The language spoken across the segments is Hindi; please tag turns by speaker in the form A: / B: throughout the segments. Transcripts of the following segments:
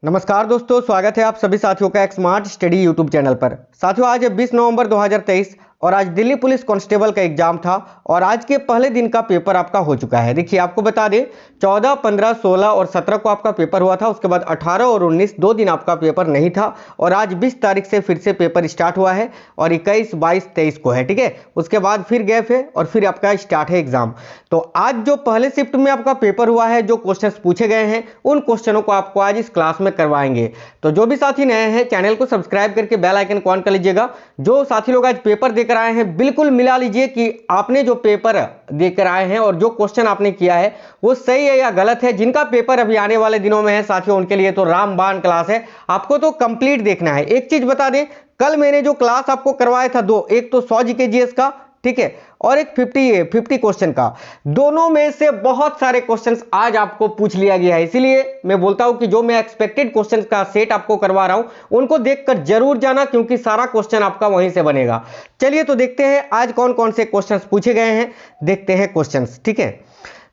A: नमस्कार दोस्तों, स्वागत है आप सभी साथियों का एक स्मार्ट स्टडी यूट्यूब चैनल पर। साथियों, आज 20 नवंबर 2023 और आज दिल्ली पुलिस कांस्टेबल का एग्जाम था और आज के पहले दिन का पेपर आपका हो चुका है। देखिए, आपको बता दें 14, 15, 16 और 17 को आपका पेपर हुआ था। उसके बाद 18 और 19 दो दिन आपका पेपर नहीं था और आज 20 तारीख से फिर से पेपर स्टार्ट हुआ है और 21, 22, 23 को है। ठीक है, उसके बाद फिर गैप है और फिर आपका स्टार्ट है एग्जाम। तो आज जो पहले शिफ्ट में आपका पेपर हुआ है, जो क्वेश्चन पूछे गए हैं उन क्वेश्चनों को आपको आज इस क्लास में करवाएंगे। तो जो भी साथी नए हैं चैनल को सब्सक्राइब करके बेल आइकन को ऑन कर लीजिएगा। जो साथी लोग आज पेपर देकर आए हैं बिल्कुल मिला लीजिए कि आपने जो पेपर देकर आए हैं और जो क्वेश्चन आपने किया है वो सही है या गलत है। जिनका पेपर अभी आने वाले दिनों में है साथियों, उनके लिए तो रामबाण क्लास है, आपको तो कंप्लीट देखना है। एक चीज बता दें, कल मैंने जो क्लास आपको करवाया था दो, एक तो 100 जीके जीएस का, ठीक है, और एक 50 क्वेश्चन का। दोनों में से बहुत सारे क्वेश्चंस आज आपको पूछ लिया गया है। इसीलिए मैं बोलता हूं कि जो मैं एक्सपेक्टेड क्वेश्चंस का सेट आपको करवा रहा हूं उनको देखकर जरूर जाना, क्योंकि सारा क्वेश्चन आपका वहीं से बनेगा। चलिए तो देखते हैं आज कौन कौन से क्वेश्चंस पूछे गए हैं, देखते हैं क्वेश्चंस। ठीक है,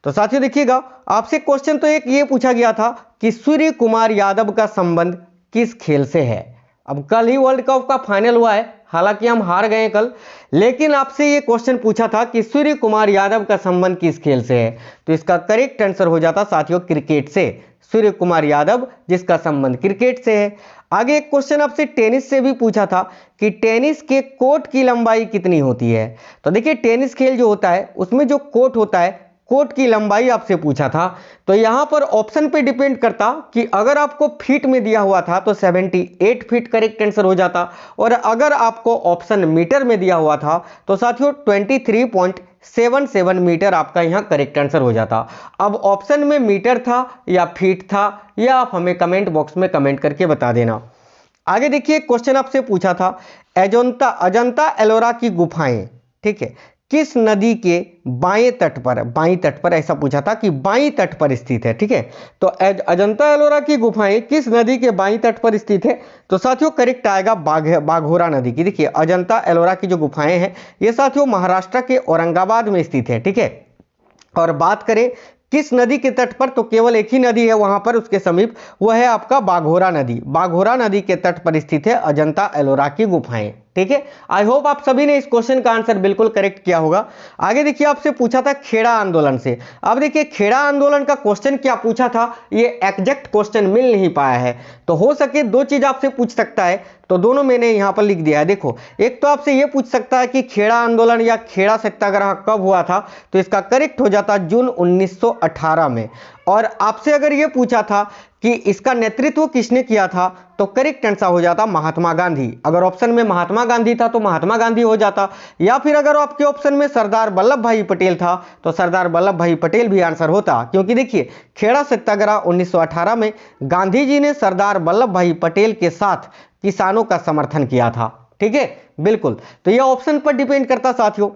A: तो साथियों देखिएगा, आपसे क्वेश्चन तो एक ये पूछा गया था कि सूर्य कुमार यादव का संबंध किस खेल से है। अब कल ही वर्ल्ड कप का फाइनल हुआ है, हालांकि हम हार गए कल, लेकिन आपसे ये क्वेश्चन पूछा था कि सूर्य कुमार यादव का संबंध किस खेल से है। तो इसका करेक्ट आंसर हो जाता साथियों क्रिकेट से। सूर्य कुमार यादव जिसका संबंध क्रिकेट से है। आगे एक क्वेश्चन आपसे टेनिस से भी पूछा था कि टेनिस के कोर्ट की लंबाई कितनी होती है। तो देखिए, टेनिस खेल जो होता है उसमें जो कोर्ट होता है, कोर्ट की लंबाई आपसे पूछा था। तो यहां पर ऑप्शन पे डिपेंड करता कि अगर आपको फीट में दिया हुआ था तो 78 फीट करेक्ट आंसर हो जाता, और अगर आपको ऑप्शन मीटर में दिया हुआ था तो साथियों 23.77 मीटर आपका यहां करेक्ट आंसर हो जाता। अब ऑप्शन में मीटर था या फीट था, यह आप हमें कमेंट बॉक्स में कमेंट करके बता देना। आगे देखिए, क्वेश्चन आपसे पूछा था अजंता एलोरा की गुफाएं, ठीक है, किस नदी के बाएं तट पर ऐसा पूछा था कि बाएं तट पर स्थित है। ठीक है, तो अजंता एलोरा की गुफाएं किस नदी के बाएं तट पर स्थित है। तो साथियों करेक्ट आएगा बाघोरा नदी की। देखिए, अजंता एलोरा की जो गुफाएं हैं ये साथियों महाराष्ट्र के औरंगाबाद में स्थित है। ठीक है, और बात करें किस नदी के तट पर, तो केवल एक ही नदी है वहां पर उसके समीप, वह है आपका बाघोरा नदी। बाघोरा नदी के तट पर स्थित है अजंता एलोरा की गुफाएं। ठीक है, आई होप आप सभी ने इस क्वेश्चन का आंसर बिल्कुल करेक्ट किया होगा। आगे देखिए, आपसे पूछा था खेड़ा आंदोलन से। अब देखिए, खेड़ा आंदोलन का क्वेश्चन क्या पूछा था, ये एग्जैक्ट क्वेश्चन मिल नहीं पाया है। तो हो सके दो चीज आपसे पूछ सकता है, तो दोनों मैंने यहां पर लिख दिया है। देखो, एक तो आपसे यह पूछ सकता है कि खेड़ा आंदोलन या खेड़ा सत्याग्रह कब हुआ था। तो इसका करेक्ट हो जाता जून 1918 में। और आपसे अगर यह पूछा था कि इसका नेतृत्व किसने किया था, तो करेक्ट आंसर हो जाता महात्मा गांधी। अगर ऑप्शन में महात्मा गांधी था तो महात्मा गांधी हो जाता, या फिर अगर आपके ऑप्शन में सरदार वल्लभ भाई पटेल था तो सरदार वल्लभ भाई पटेल भी आंसर होता। क्योंकि देखिए, खेड़ा सत्याग्रह 1918 में गांधी जी ने सरदार वल्लभ भाई पटेल के साथ किसानों का समर्थन किया था। ठीक है, बिल्कुल, तो यह ऑप्शन पर डिपेंड करता साथियों।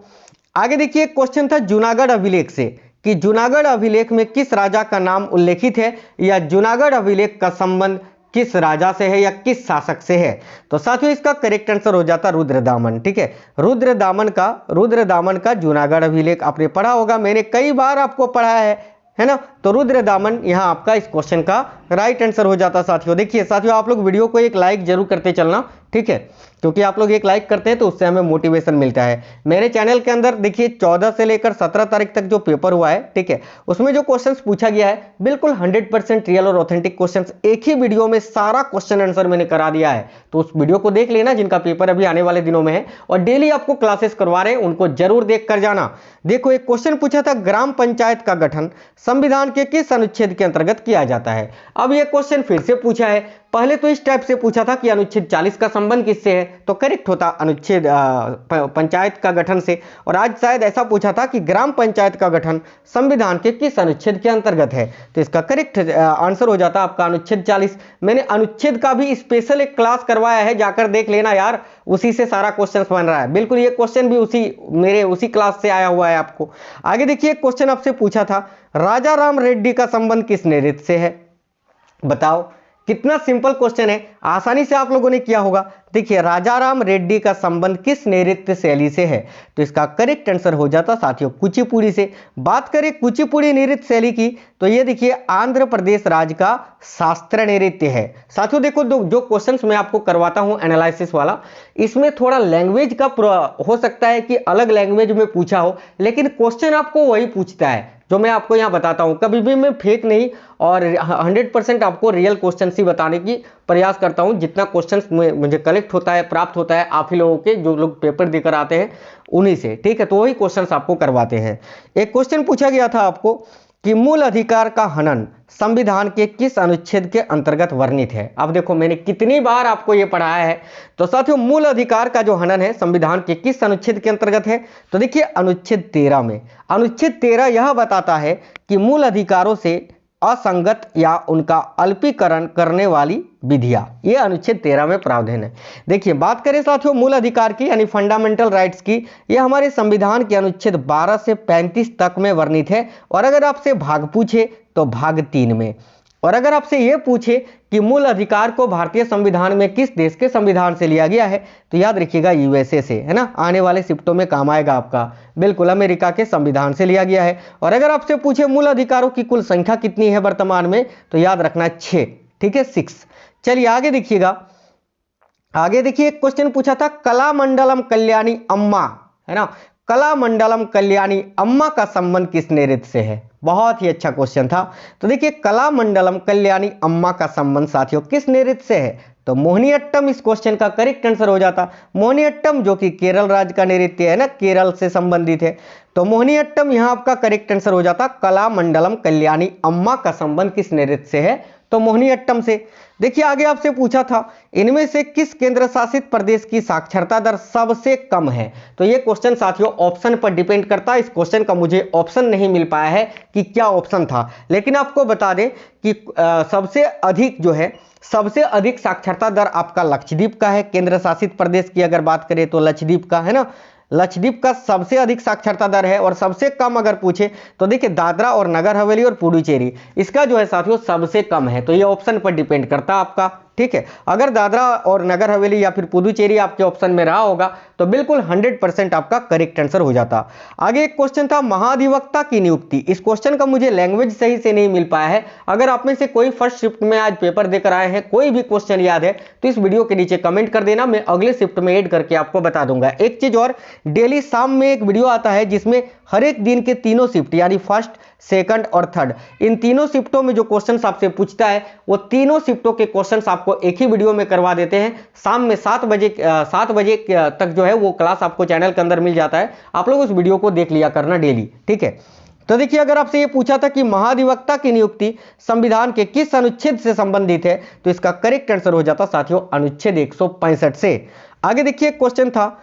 A: आगे देखिए, क्वेश्चन था जूनागढ़ अभिलेख से कि जूनागढ़ अभिलेख में किस राजा का नाम उल्लेखित है, या जूनागढ़ अभिलेख का संबंध किस राजा से है या किस शासक से है। तो साथियों इसका करेक्ट आंसर हो जाता रुद्रदामन। ठीक है, रुद्रदामन का जूनागढ़ अभिलेख आपने पढ़ा होगा, मैंने कई बार आपको पढ़ाया है ना। तो रुद्रदामन यहां आपका इस क्वेश्चन का राइट आंसर हो जाता साथियों। देखिए साथियों, आप लोग वीडियो को एक लाइक जरूर करते चलना, ठीक है, क्योंकि आप लोग एक लाइक करते हैं तो उससे हमें मोटिवेशन मिलता है। मेरे चैनल के अंदर देखिए 14 से लेकर 17 तारीख तक जो पेपर हुआ है, ठीक है, उसमें जो क्वेश्चंस पूछा गया है बिल्कुल 100% रियल और ऑथेंटिक क्वेश्चंस, एक ही वीडियो में सारा क्वेश्चन आंसर मैंने करा दिया है। तो उस वीडियो को देख लेना जिनका पेपर अभी आने वाले दिनों में है, और डेली आपको क्लासेस करवा रहे हैं उनको जरूर देख कर जाना। देखो, एक क्वेश्चन पूछा था ग्राम पंचायत का गठन संविधान के किस अनुच्छेद के अंतर्गत किया जाता है। अब यह क्वेश्चन फिर से पूछा है, पहले तो इस टाइप से पूछा था कि अनुच्छेद 40 का संबंध किससे है, तो करेक्ट होता अनुच्छेद पंचायत का गठन से। और आज शायद ऐसा पूछा था कि ग्राम पंचायत का गठन संविधान के किस अनुच्छेद के अंतर्गत है, तो इसका करेक्ट आंसर हो जाता आपका अनुच्छेद 40। मैंने अनुच्छेद का भी स्पेशल एक क्लास करवाया है, जाकर देख लेना यार, उसी से सारा क्वेश्चन बन रहा है। बिल्कुल, ये क्वेश्चन भी उसी क्लास से आया हुआ है आपको। आगे देखिए, क्वेश्चन आपसे पूछा था राजा राम रेड्डी का संबंध किस नृत्य से है। बताओ, कितना सिंपल क्वेश्चन है, आसानी से आप लोगों ने किया होगा। देखिए, राजा राम रेड्डी का संबंध किस नृत्य शैली से है, तो इसका करेक्ट आंसर हो जाता साथियों कुचिपुड़ी से। बात करें कुचिपुड़ी नृत्य शैली की, तो ये देखिए आंध्र प्रदेश राज्य का शास्त्रीय नृत्य है। साथियों देखो जो क्वेश्चंस मैं आपको करवाता हूं एनालिसिस वाला, इसमें थोड़ा लैंग्वेज का हो सकता है कि अलग लैंग्वेज में पूछा हो, लेकिन क्वेश्चन आपको वही पूछता है जो मैं आपको यहाँ बताता हूँ। कभी भी मैं फेक नहीं और 100% आपको रियल क्वेश्चन ही बताने की प्रयास करता हूँ। जितना क्वेश्चन मुझे कलेक्ट होता है, प्राप्त होता है आप ही लोगों के, जो लोग पेपर देकर आते हैं उन्हीं से, ठीक है। तो वही क्वेश्चन आपको करवाते हैं। एक क्वेश्चन पूछा गया था आपको कि मूल अधिकार का हनन संविधान के किस अनुच्छेद के अंतर्गत वर्णित है। अब देखो मैंने कितनी बार आपको ये पढ़ाया है। तो साथियों मूल अधिकार का जो हनन है संविधान के किस अनुच्छेद के अंतर्गत है, तो देखिए अनुच्छेद 13 में। अनुच्छेद 13 यह बताता है कि मूल अधिकारों से असंगत या उनका अल्पीकरण करने वाली विधियां, ये अनुच्छेद 13 में प्रावधान है। देखिए बात करें साथियों मूल अधिकार की यानी फंडामेंटल राइट्स की, यह हमारे संविधान के अनुच्छेद 12 से 35 तक में वर्णित है। और अगर आपसे भाग पूछे तो भाग 3 में। और अगर आपसे यह पूछे कि मूल अधिकार को भारतीय संविधान में किस देश के संविधान से लिया गया है, तो याद रखिएगा यूएसए से, है ना। आने वाले शिफ्टों में काम आएगा आपका। बिल्कुल अमेरिका के संविधान से लिया गया है। और अगर आपसे पूछे मूल अधिकारों की कुल संख्या कितनी है वर्तमान में, तो याद रखना 6, ठीक है, 6। चलिए आगे देखिएगा। आगे देखिए एक क्वेश्चन पूछा था कलामंडलम कल्याणी अम्मा, है ना। कलामंडलम कल्याणी अम्मा का संबंध किस नृत्य से है। बहुत ही अच्छा क्वेश्चन था। तो देखिए कलामंडलम कल्याणी अम्मा का संबंध साथियों किस नृत्य से है, तो मोहिनीअट्टम इस क्वेश्चन का करेक्ट आंसर हो जाता। मोहिनीअट्टम जो कि केरल राज्य का नृत्य है ना, केरल से संबंधित है। तो मोहिनीअट्टम यहां आपका करेक्ट आंसर हो जाता। कलामंडलम कल्याणी अम्मा का संबंध किस नृत्य से है, तो मोहिनीअट्टम से। देखिए आगे आपसे पूछा था इनमें से किस केंद्र शासित प्रदेश की साक्षरता दर सबसे कम है। तो ये क्वेश्चन साथियों ऑप्शन पर डिपेंड करता है। इस क्वेश्चन का मुझे ऑप्शन नहीं मिल पाया है कि क्या ऑप्शन था, लेकिन आपको बता दें कि सबसे अधिक जो है, सबसे अधिक साक्षरता दर आपका लक्षद्वीप का है। केंद्र शासित प्रदेश की अगर बात करें तो लक्षद्वीप का, है ना। लक्षद्वीप का सबसे अधिक साक्षरता दर है। और सबसे कम अगर पूछे तो देखिए दादरा और नगर हवेली और पुडुचेरी, इसका जो है साथियों सबसे कम है। तो ये ऑप्शन पर डिपेंड करता है आपका, ठीक है। अगर दादरा और नगर हवेली या फिर पुडुचेरी आपके ऑप्शन में रहा होगा तो बिल्कुल 100% आपका करेक्ट आंसर हो जाता। आगे एक क्वेश्चन था महाधिवक्ता की नियुक्ति। इस क्वेश्चन का मुझे लैंग्वेज सही से नहीं मिल पाया है। अगर आप में से कोई फर्स्ट शिफ्ट में आज पेपर देकर आए हैं, कोई भी क्वेश्चन याद है तो इस वीडियो के नीचे कमेंट कर देना, मैं अगले शिफ्ट में ऐड करके आपको बता दूंगा। एक चीज और, डेली शाम में एक वीडियो आता है जिसमें हर एक दिन के तीनों शिफ्ट यानी फर्स्ट, सेकंड और थर्ड, इन तीनों शिफ्टों में जो क्वेश्चंस आपसे पूछता है वो तीनों शिफ्टों के क्वेश्चंस आपको एक ही वीडियो में करवा देते हैं। शाम में 7 बजे तक जो है वो क्लास आपको चैनल के अंदर मिल जाता है। आप लोग उस वीडियो को देख लिया करना डेली, ठीक है। तो देखिए अगर आपसे ये पूछा था कि महाधिवक्ता की नियुक्ति संविधान के किस अनुच्छेद से संबंधित है, तो इसका करेक्ट आंसर हो जाता साथियों अनुच्छेद 165 से। आगे देखिए क्वेश्चन था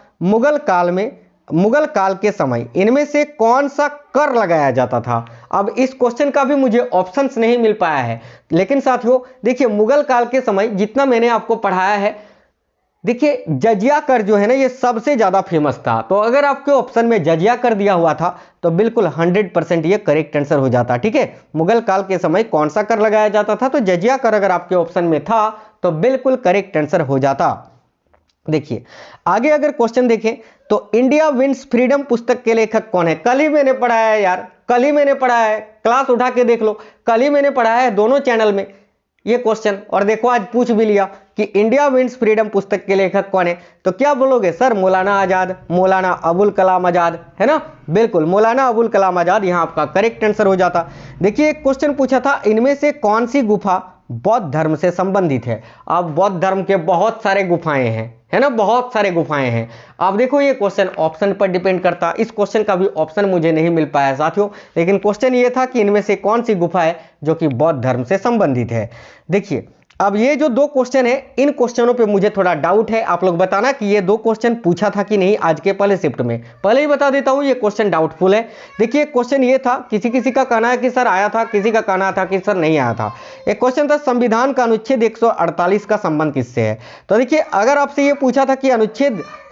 A: मुगल काल के समय इनमें से कौन सा कर लगाया जाता था। अब इस क्वेश्चन का भी मुझे ऑप्शंस नहीं मिल पाया है, लेकिन साथियों देखिए मुगल काल के समय जितना मैंने आपको पढ़ाया है, देखिए जजिया कर जो है ना ये सबसे ज्यादा फेमस था। तो अगर आपके ऑप्शन में जजिया कर दिया हुआ था तो बिल्कुल 100% ये करेक्ट आंसर हो जाता, ठीक है। मुगल काल के समय कौन सा कर लगाया जाता था, तो जजिया कर अगर आपके ऑप्शन में था तो बिल्कुल करेक्ट आंसर हो जाता। देखिए आगे अगर क्वेश्चन देखें तो इंडिया विंस फ्रीडम पुस्तक के लेखक कौन है। कल ही मैंने पढ़ाया है यार, कल ही मैंने पढ़ाया है, क्लास उठा के देख लो, कल ही मैंने पढ़ाया है दोनों चैनल में ये क्वेश्चन। और देखो आज पूछ भी लिया कि इंडिया विंस फ्रीडम पुस्तक के लेखक कौन है, तो क्या बोलोगे सर मौलाना आजाद, मौलाना अबुल कलाम आजाद, है ना। बिल्कुल मौलाना अबुल कलाम आजाद यहाँ आपका करेक्ट आंसर हो जाता। देखिए एक क्वेश्चन पूछा था इनमें से कौन सी गुफा बौद्ध धर्म से संबंधित है। अब बौद्ध धर्म के बहुत सारे गुफाएं हैं, है ना, बहुत सारे गुफाएं हैं। अब देखो ये क्वेश्चन ऑप्शन पर डिपेंड करता। इस क्वेश्चन का भी ऑप्शन मुझे नहीं मिल पाया साथियों, लेकिन क्वेश्चन ये था कि इनमें से कौन सी गुफा है जो कि बौद्ध धर्म से संबंधित है। देखिए अब ये जो 2 क्वेश्चन है, इन क्वेश्चनों पे मुझे थोड़ा डाउट है। आप लोग बताना कि ये 2 क्वेश्चन पूछा था कि नहीं आज के पहले शिफ्ट में। पहले ही बता देता हूं ये क्वेश्चन डाउटफुल है। देखिए क्वेश्चन ये था, किसी का कहना है कि सर आया था, किसी का कहना था कि सर नहीं आया था। एक क्वेश्चन था संविधान का अनुच्छेद 148 का संबंध किससे है। तो देखिए अगर आपसे ये पूछा था कि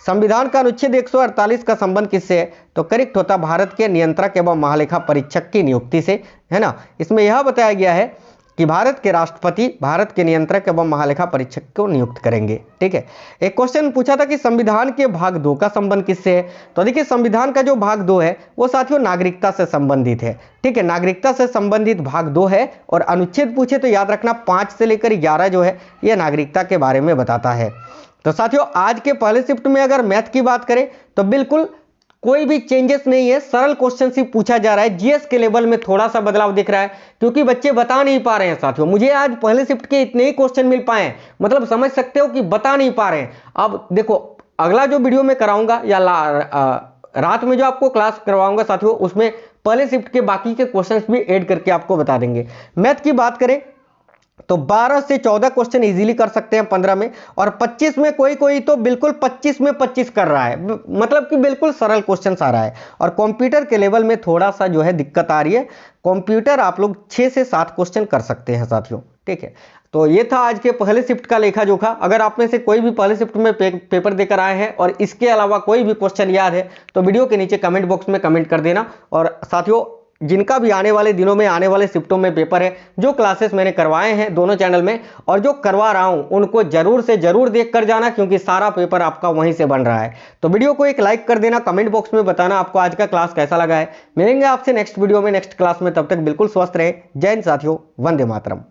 A: संविधान का अनुच्छेद 148 का संबंध किससे है, तो करेक्ट होता भारत के नियंत्रक एवं महालेखा परीक्षक की नियुक्ति से, है ना। इसमें यह बताया गया है कि भारत के राष्ट्रपति भारत के नियंत्रक एवं महालेखा परीक्षक को नियुक्त करेंगे। ठीक है। एक क्वेश्चन पूछा था कि संविधान के भाग 2 का संबंध किससे है। तो देखिए संविधान का जो भाग 2 है वो साथियों नागरिकता से संबंधित है। ठीक है, नागरिकता से संबंधित भाग 2 है और अनुच्छेद पूछे तो याद रखना 5 से लेकर 11 जो है यह नागरिकता के बारे में बताता है। तो साथियों आज के पहले शिफ्ट में अगर मैथ की बात करें तो बिल्कुल कोई भी चेंजेस नहीं है, सरल क्वेश्चन ही पूछा जा रहा है। जीएस के लेवल में थोड़ा सा बदलाव दिख रहा है क्योंकि बच्चे बता नहीं पा रहे हैं साथियों। मुझे आज पहले शिफ्ट के इतने ही क्वेश्चन मिल पाए हैं, मतलब समझ सकते हो कि बता नहीं पा रहे हैं। अब देखो अगला जो वीडियो में कराऊंगा या रात में जो आपको क्लास करवाऊंगा साथियों, उसमें पहले शिफ्ट के बाकी के क्वेश्चंस भी ऐड करके आपको बता देंगे। मैथ की बात करें तो 12 से 14 क्वेश्चन इजीली कर सकते हैं 15 में, और 25 में कोई तो बिल्कुल 25 में 25 कर रहा है, मतलब कि बिल्कुल सरल क्वेश्चन आ रहा है। और कंप्यूटर के लेवल में थोड़ा सा जो है दिक्कत आ रही है। कंप्यूटर आप लोग 6 से 7 क्वेश्चन कर सकते हैं साथियों। ठीक है, तो ये था आज के पहले शिफ्ट का लेखा जोखा। अगर आप में से कोई भी पहले शिफ्ट में पेपर देकर आए हैं और इसके अलावा कोई भी क्वेश्चन याद है तो वीडियो के नीचे कमेंट बॉक्स में कमेंट कर देना। और साथियों जिनका भी आने वाले दिनों में आने वाले शिफ्टों में पेपर है, जो क्लासेस मैंने करवाए हैं दोनों चैनल में और जो करवा रहा हूं, उनको जरूर से जरूर देख कर जाना क्योंकि सारा पेपर आपका वहीं से बन रहा है। तो वीडियो को एक लाइक कर देना, कमेंट बॉक्स में बताना आपको आज का क्लास कैसा लगा है। मिलेंगे आपसे नेक्स्ट वीडियो में नेक्स्ट क्लास में, तब तक बिल्कुल स्वस्थ रहे। जय हिंद साथियों, वंदे मातरम।